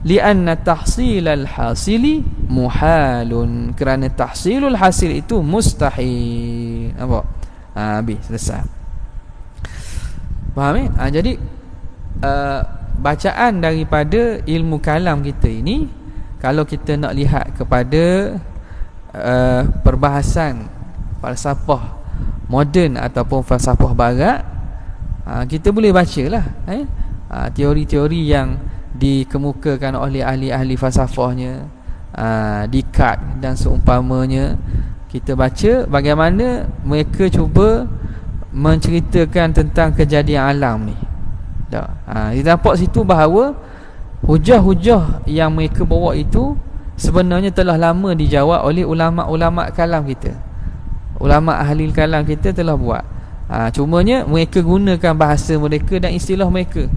Li'anna tahsilal hasili muhalun, kerana tahsilul hasil itu mustahil. Nampak? Habis, selesai. Faham jadi bacaan daripada ilmu kalam kita ini, kalau kita nak lihat kepada perbahasan falsafah moden ataupun falsafah barat, kita boleh bacalah teori-teori yang dikemukakan oleh ahli-ahli falsafahnya, Descartes dan seumpamanya. Kita baca bagaimana mereka cuba menceritakan tentang kejadian alam ni. Kita nampak situ bahawa hujah-hujah yang mereka bawa itu sebenarnya telah lama dijawab oleh ulama-ulama kalam kita. Ulama ahli kalam kita telah buat. Cumanya mereka gunakan bahasa mereka dan istilah mereka.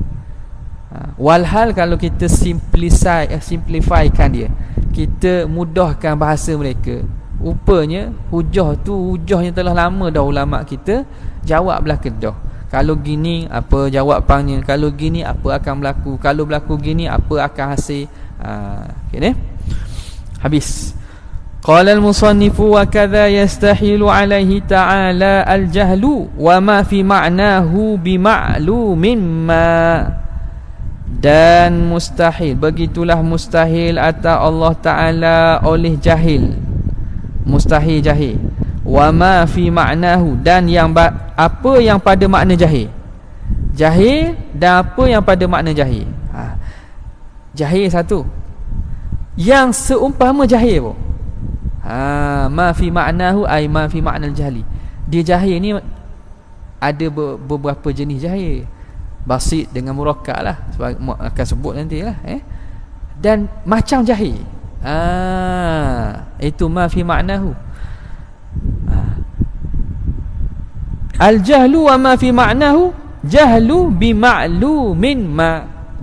Walhal kalau kita simplifykan dia, kita mudahkan bahasa mereka, rupanya hujah tu hujah yang telah lama dah ulama kita jawab belah kedah. Kalau gini apa jawapannya, kalau gini apa akan berlaku, kalau berlaku gini apa akan hasil. Okay, ni habis. Qala al-musannifu wa kadha yastahilu alaihi ta'ala al-jahlu wa ma fi ma'nahu bima'lumin ma. Dan mustahil, begitulah mustahil atas Allah Ta'ala oleh jahil. Mustahil jahil. Wa ma fi ma'nahu, dan apa yang pada makna jahil. Jahil dan apa yang pada makna jahil. Jahil satu, yang seumpama jahil pun. Ma fi ma'nahu ay ma fi ma'nal jahli. Dia jahil ni ada beberapa jenis jahil. Basit dengan murakkab lah, akan sebut nanti lah, dan macam jahil. Itu ma fi ma'nahu. Al-jahlu wa ma fi ma'nahu, jahlu bi ma'lumin ma.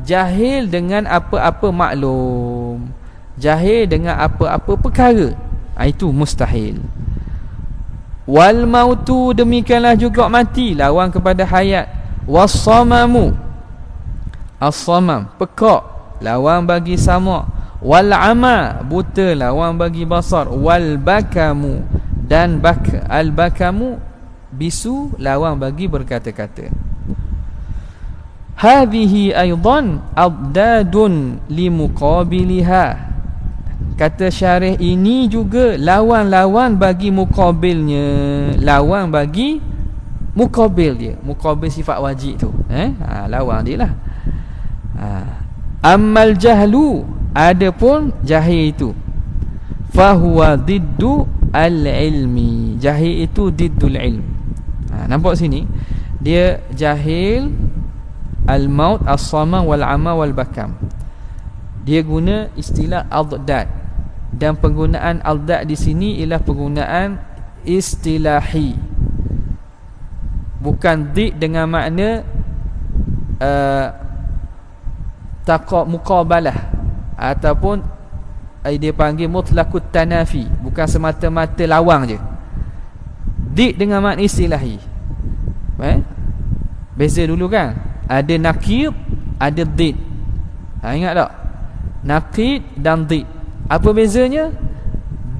Jahil dengan apa-apa maklum, jahil dengan apa-apa perkara, itu mustahil. Wal mautu, demikianlah juga mati, lawan kepada hayat. Was-samamu, as-samam pekak, lawan bagi sama. Wal ama, buta, lawan bagi basar. Wal bakamu, dan al-bakamu bisu, lawan bagi berkata-kata. Hadhihi aidan abdadun limuqabiliha. Kata syarih, ini juga lawan-lawan bagi muqabilnya, lawan bagi muqabil dia. Muqabil sifat wajib tu, lawan dia lah. Ammal jahlu, adapun jahil itu, fahuwa diddu al-ilmi. Jahil itu diddul ilm. Nampak sini, dia jahil, al-maut, as-sama, wal-ama, wal-bakam. Dia guna istilah al-dad, dan penggunaan al-dad di sini ialah penggunaan istilahi, bukan did dengan makna muqabalah, ataupun dia panggil mutlaqut tanafi, bukan semata-mata lawang je. Did dengan makna istilahi. Beza dulu kan, ada nakid, ada did. Ingat tak? Nakid dan did, apa bezanya?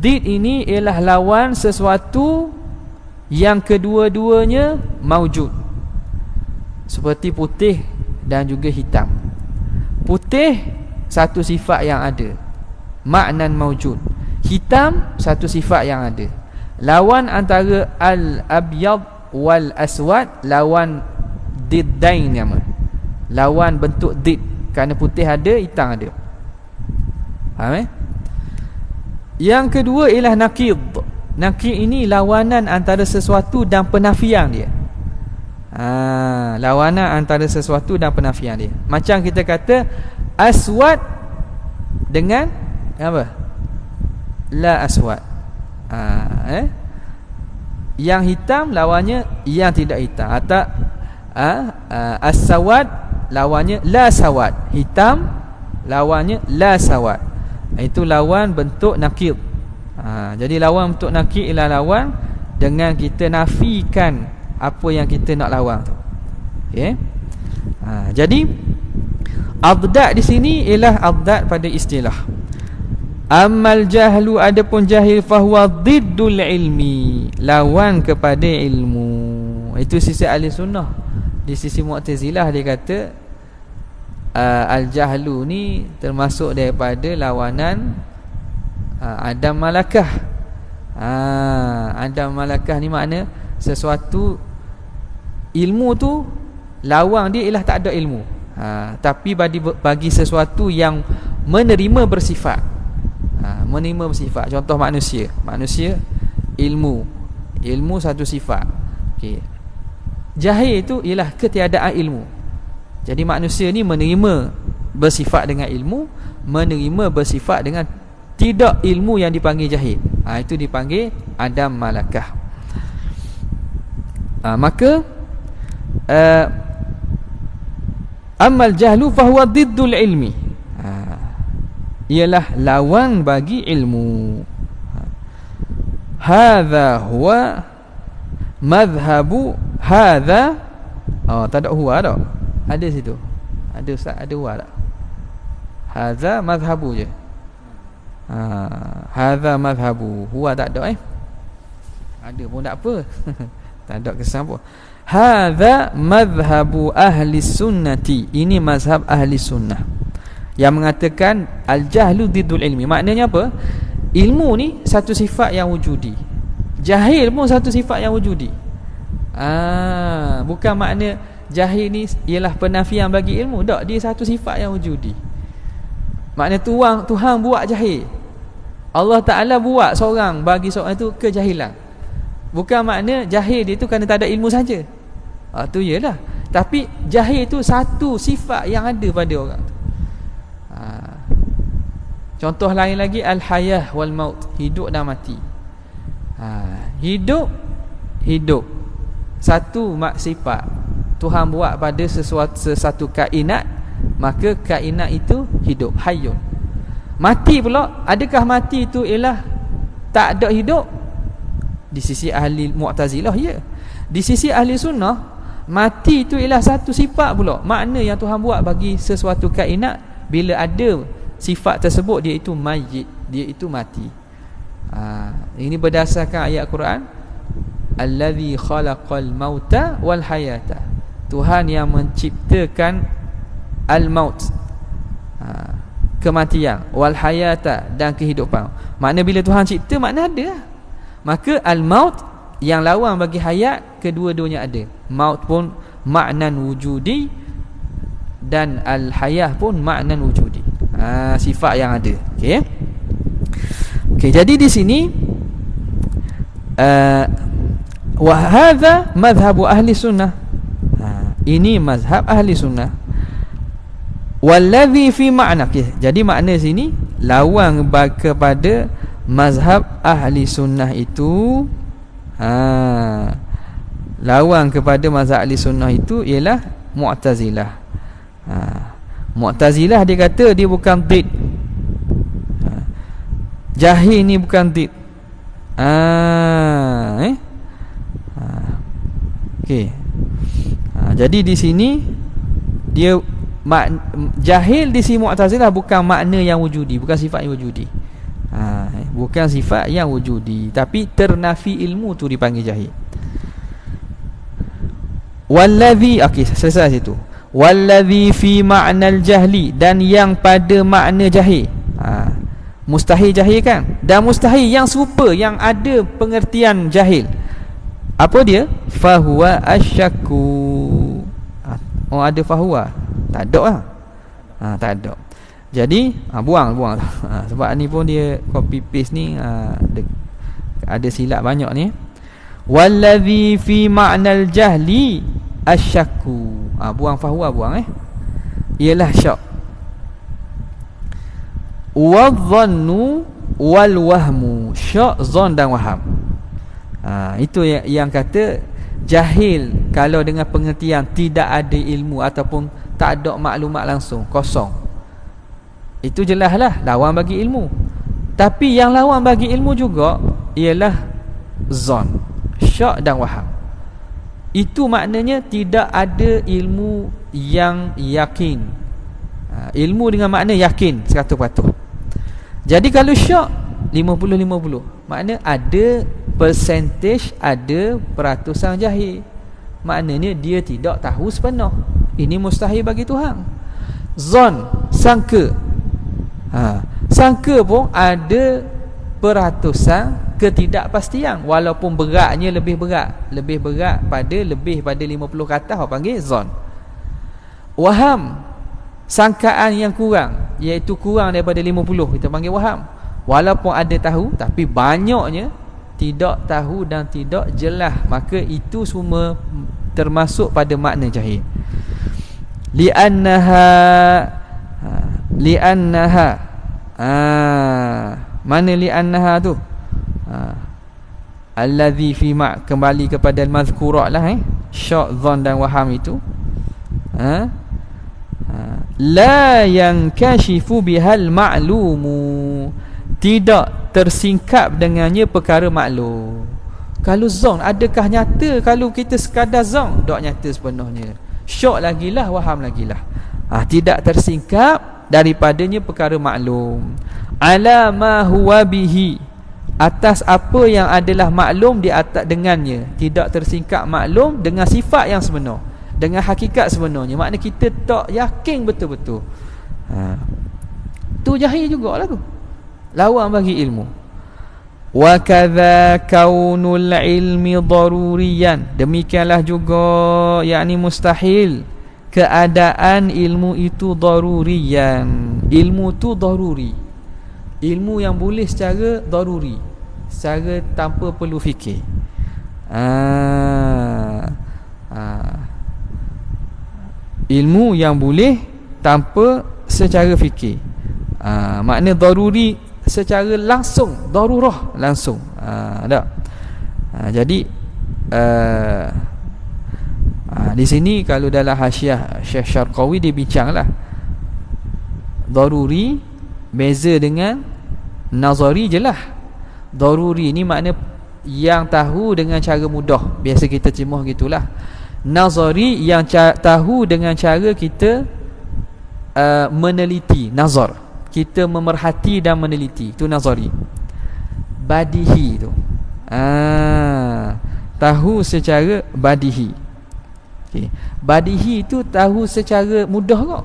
Did ini ialah lawan sesuatu yang kedua-duanya maujud, seperti putih dan juga hitam. Putih satu sifat yang ada, maknan maujud. Hitam satu sifat yang ada. Lawan antara al-abyad wal aswad, lawan diddain nama, lawan bentuk did, kerana putih ada, hitam ada. Faham? Yang kedua ialah nakid. Nakid ini lawanan antara sesuatu dan penafian dia. Lawanan antara sesuatu dan penafian dia. Macam kita kata aswad dengan apa? La aswad. Yang hitam lawannya yang tidak hitam. Atau as-sawad lawannya la sawad. Hitam lawannya la sawad. Itu lawan bentuk nakid. Jadi lawan bentuk nakid ialah lawan dengan kita nafikan apa yang kita nak lawan tu. Okey. Jadi abdad di sini ialah abdad pada istilah. Amal jahlu, adapun jahil, fahuwa diddul ilmi, lawan kepada ilmu. Itu sisi ahli sunnah. Di sisi Mu'tazilah dia kata al-jahlu ni termasuk daripada lawanan Adam malakah. Adam malakah ni makna sesuatu ilmu tu lawang dia ialah tak ada ilmu. Tapi bagi sesuatu yang menerima bersifat. Menerima bersifat. Contoh manusia. Manusia ilmu satu sifat. Okey. Jahil itu ialah ketiadaan ilmu. Jadi manusia ni menerima bersifat dengan ilmu, menerima bersifat dengan tidak ilmu yang dipanggil jahil. Itu dipanggil Adam malakah. Maka amal jahlu fahuwa diddul ilmi, ialah lawan bagi ilmu. Hadza huwa madhhabu hadza. Tak ada huwa tak? Ada situ. Ada ustaz, ada huwa tak? Hadza madhhabu je. Hadza madhhabu. Huwa tak ada Ada pun tak apa. Tak ada kesan pun. Hadza madhhabu ahli sunnati. Ini mazhab ahli sunnah yang mengatakan al-jahlu diddul ilmi. Maknanya apa? Ilmu ni satu sifat yang wujudi, jahil pun satu sifat yang wujudi. Bukan makna jahil ni ialah penafian bagi ilmu. Tak, dia satu sifat yang wujudi. Makna Tuhan buat jahil, Allah Ta'ala buat seorang, bagi seorang itu kejahilan. Bukan makna jahil dia tu kerana tak ada ilmu saja. Tu ialah. Tapi jahil tu satu sifat yang ada pada orang tu. Contoh lain lagi, al-hayah wal maut, hidup dan mati. Hidup satu sifat Tuhan buat pada sesuatu kainat, maka kainat itu hidup, hayyun. Mati pula, adakah mati itu ialah tak ada hidup? Di sisi ahli Mu'tazilah ya. Di sisi ahli sunnah, mati itu ialah satu sifat pula, makna yang Tuhan buat bagi sesuatu kainat. Bila ada sifat tersebut, dia itu mayyit, dia itu mati. Ini berdasarkan ayat Quran, allazi khalaqal mauta wal hayata. Tuhan yang menciptakan al-maut, kematian, wal hayata, dan kehidupan. Makna bila Tuhan cipta, makna ada. Maka al-maut yang lawan bagi hayat, kedua-duanya ada. Maut pun maknan wujudi dan al-hayah pun maknan wujudi. Sifat yang ada. Okey, jadi di sini wa hadza madhhabu ahli sunnah. Ini mazhab ahli sunnah. Wallazi fi ma'na. Jadi makna sini lawan kepada mazhab ahli sunnah itu, lawan kepada mazhab ahli sunnah itu ialah Mu'tazilah. Mu'tazilah dia kata dia bukan did. Jahil ni bukan did. Okey. Jadi di sini dia jahil di sisi Mu'tazilah bukan makna yang wujudi, bukan sifat yang wujudi. Bukan sifat yang wujudi, tapi ternafi ilmu tu dipanggil jahil. Wallazi, okey, selesai situ. Wallazi fi ma'nal jahli, dan yang pada makna jahil. Mustahil jahil kan? Dan mustahil yang serupa, yang ada pengertian jahil. Apa dia? Fahuwa asyakku. Ada fahuwa? Tak ada lah. Tak ada. Jadi buang. Sebab ni pun dia copy paste ni ada silap banyak ni. Wallazi fi ma'nal jahli asyakku. Buang fahuwa, buang ialah syak. Wadhannu wal wahmu, syak, zon dan waham. Itu yang kata jahil kalau dengan pengertian tidak ada ilmu ataupun tak ada maklumat langsung, kosong. Itu jelaslah lawan bagi ilmu. Tapi yang lawan bagi ilmu juga ialah zon, syak dan waham. Itu maknanya tidak ada ilmu yang yakin. Ilmu dengan makna yakin 100%. Jadi kalau syak 50-50, makna ada percentage, ada peratusan jahil. Maknanya dia tidak tahu sepenuh. Ini mustahil bagi Tuhan. Zon, sangka. Sangka pun ada peratusan ketidakpastian, walaupun beratnya lebih berat pada 50 ke atas, orang panggil zon. Waham, sangkaan yang kurang, iaitu kurang daripada 50, kita panggil waham. Walaupun ada tahu, tapi banyaknya tidak tahu dan tidak jelas, maka itu semua termasuk pada makna jahil. Li'annaha mana li'annaha tu? Allazi fi ma', kembali kepada al-mazkurat lah, syak, zon dan waham itu. La yankashifu bihal ma'lumu, tidak tersingkap dengannya perkara maklum. Kalau zon, adakah nyata? Kalau kita sekadar zon, tak nyata sepenuhnya. Syak lagilah, waham lagilah. Tidak tersingkap daripadanya perkara maklum. Ala ma huwa bihi, atas apa yang adalah maklum di atas dengannya, tidak tersingkap maklum dengan sifat yang sebenar, dengan hakikat sebenarnya. Makna kita tak yakin betul-betul. Tu jahil jugalah tu, lawan bagi ilmu. Wa kadza kaunul ilmi daruriyan, demikianlah juga yakni mustahil keadaan ilmu itu daruriyan. Ilmu tu daruri, ilmu yang boleh secara daruri, secara tanpa perlu fikir. Ilmu yang boleh tanpa secara fikir. Makna daruri secara langsung, darurah langsung. Jadi di sini kalau dalam hasyiah Syekh Syarqawi dia bincanglah daruri beza dengan nazari je lah. Daruri ni makna yang tahu dengan cara mudah, biasa kita terjemah gitulah. Nazari yang tahu dengan cara kita meneliti, nazar, kita memerhati dan meneliti, itu nazari. Badihi tu tahu secara badihi. Okay. Badihi itu tahu secara mudah kok.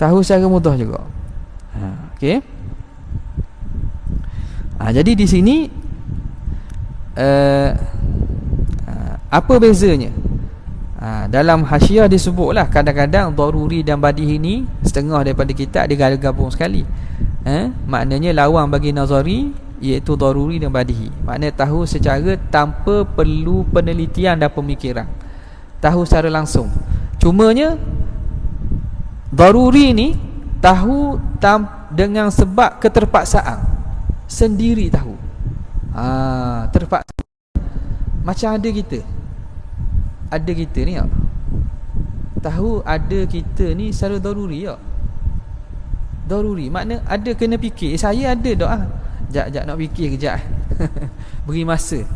Tahu secara mudah juga. Okey. Jadi di sini apa bezanya? Dalam hasyiah disebutlah kadang-kadang daruri dan badihi ni setengah daripada kitab dia gabung sekali. Maknanya lawan bagi nazari, iaitu daruri dan badihi. Maknanya tahu secara tanpa perlu penelitian dan pemikiran, tahu secara langsung. Cumanya daruri ni tahu dengan sebab keterpaksaan, sendiri tahu. Terpaksa. Macam ada kita ni tak? Tahu ada kita ni secara daruri tak? Daruri makna ada kena fikir. Saya ada tak? Sekejap nak fikir kejap. Beri masa.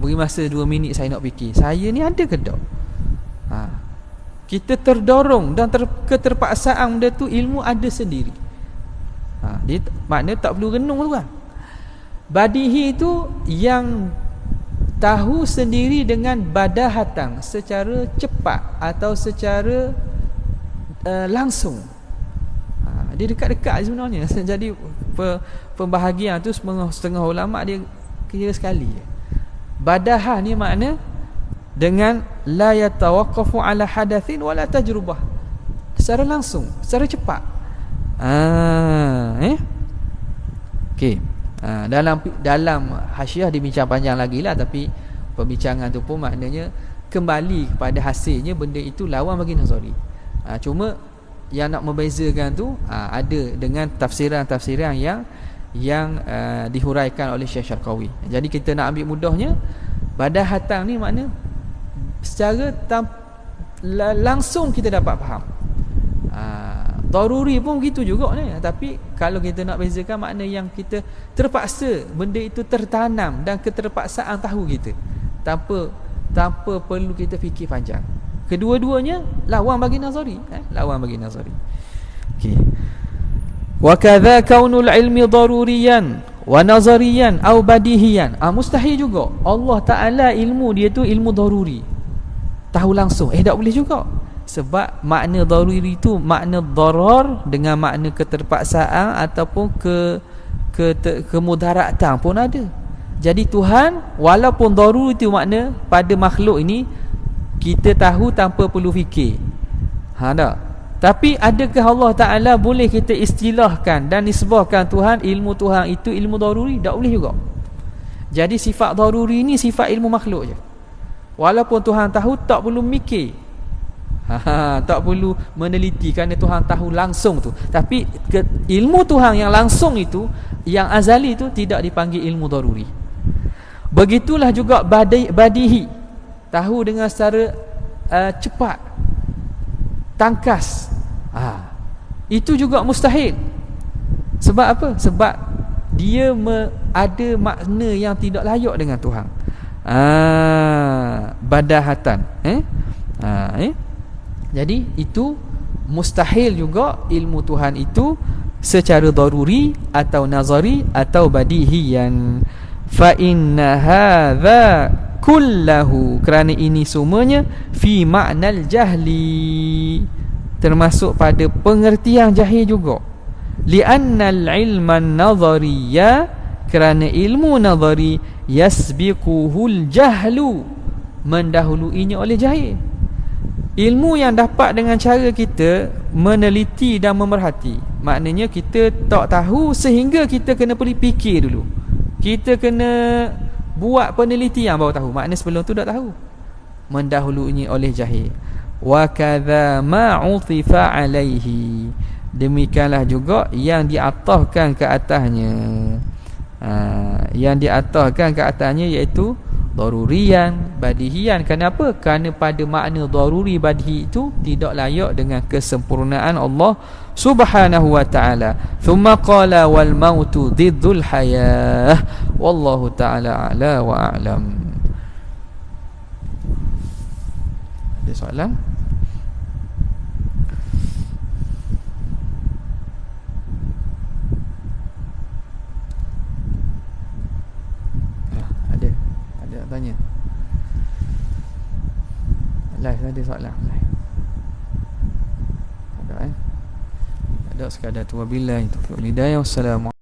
Beri masa 2 minit saya nak fikir. Saya ni ada ke tak? Kita terdorong dan keterpaksaan benda tu, ilmu ada sendiri. Dia makna tak perlu renung tu kan. Badihi tu yang tahu sendiri dengan badahatan, secara cepat atau secara langsung. Dia dekat-dekat sebenarnya. Jadi pembahagian tu setengah ulama dia kira sekali. Badahah ni makna dengan la yatawaqqafu ala hadathin wala tajrubah, secara langsung, secara cepat. Okey. Dalam hasyiah dibincang panjang lagi lah, tapi pembincangan tu pun maknanya kembali kepada hasilnya benda itu lawan bagi nazari. Cuma yang nak membezakan tu ada dengan tafsiran-tafsiran yang dihuraikan oleh Syekh Syarqawi. Jadi kita nak ambil mudahnya, badahatan ni makna secara langsung kita dapat faham. Daruri pun begitu juga ni. Tapi kalau kita nak bezakan, makna yang kita terpaksa, benda itu tertanam dan keterpaksaan tahu kita tanpa perlu kita fikir panjang. Kedua-duanya lawan bagi nazari, lawan bagi nazari. Okey. Wa kadza kaunul ilmi daruriyan wa nazariyan au badihiyan. Mustahil juga Allah Taala ilmu dia tu ilmu daruri, tahu langsung. Tak boleh juga. Sebab makna daruri itu makna darar dengan makna keterpaksaan ataupun kemudaratan pun ada. Jadi Tuhan walaupun daruri itu makna pada makhluk ini kita tahu tanpa perlu fikir. Tak? Tapi adakah Allah Ta'ala boleh kita istilahkan dan nisbahkan Tuhan, ilmu Tuhan itu ilmu daruri? Tak boleh juga. Jadi sifat daruri ni sifat ilmu makhluk je. Walaupun Tuhan tahu, tak perlu mikir, tak perlu meneliti, kerana Tuhan tahu langsung tu. Tapi ilmu Tuhan yang langsung itu, yang azali itu, tidak dipanggil ilmu daruri. Begitulah juga badihi, tahu dengan secara cepat, tangkas. Itu juga mustahil. Sebab apa? Sebab dia ada makna yang tidak layak dengan Tuhan. Badahatan. Jadi itu mustahil juga ilmu Tuhan itu secara daruri atau nazari atau badihiyan. Fa inna hadza kullahu, kerana ini semuanya fi ma'nal jahli, termasuk pada pengertian jahil juga. Li'annal ilman nazariyya, kerana ilmu nazari yasbiquhul jahlu, mendahuluinya oleh jahil. Ilmu yang dapat dengan cara kita meneliti dan memerhati, maknanya kita tak tahu sehingga kita kena pergi fikir dulu, kita kena buat penelitian baru tahu. Maknanya sebelum tu tak tahu, mendahuluinya oleh jahil. Wa kadza ma utifa alaihi, demikianlah juga yang diataskan ke atasnya. Yang diataskan ke atasnya iaitu darurian, badihian. Kenapa? Kerana pada makna daruri badihi itu tidak layak dengan kesempurnaan Allah Subhanahu wa ta'ala. Thumma qala wal mautu diddul hayah. Wallahu ta'ala a'la wa a'lam. Ada soalan? Ada tanya. Live ada soalan. Ada ada sekadar tu. Wabillahi taufiq wal hidayah. Wassalamualaikum.